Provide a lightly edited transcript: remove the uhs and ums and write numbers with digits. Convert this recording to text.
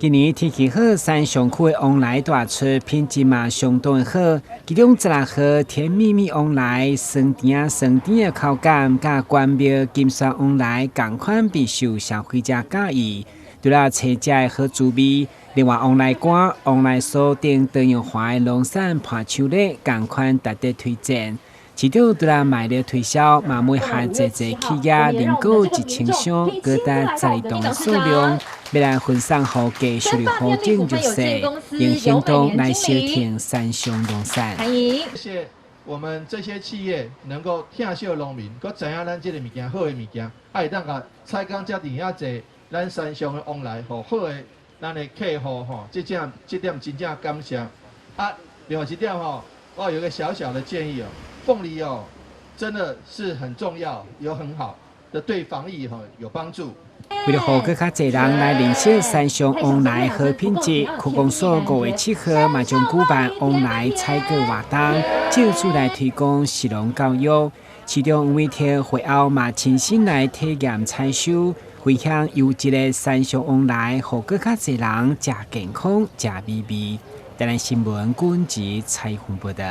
今年天气好，山上区的往来大出，品质嘛相当好。其中16号甜蜜蜜往来，酸甜的口感，甲关庙金山往来同款备受消费者喜意。除了车食的好滋味，另外往来干、往来酥等多样化的农产伴手礼，同款值得推荐。市场除了卖力推销，嘛每项济企业能够1000箱，高达12吨的数量，要来分散给给收入好景入市，用行动来消停山上农产。谢谢我们这些企业能够听惜农民，佮知影咱这个物件好的物件，会当甲采购遮尔遐济咱山上的往来，好的咱的客户吼，这点真正感谢。啊，另外一点吼，我有一个小小的建议哦。凤梨哦，真的是很重要，有很好的对防疫有帮助。为了让更较侪人来认识山上往来好品质，区公所5月7号嘛将举办往来采购活动，借此来推广食农教育。市场每天会后嘛亲身来体验采收，分享优质的山上往来，让更较侪人食健康、食美味。台南新闻军及采访报道。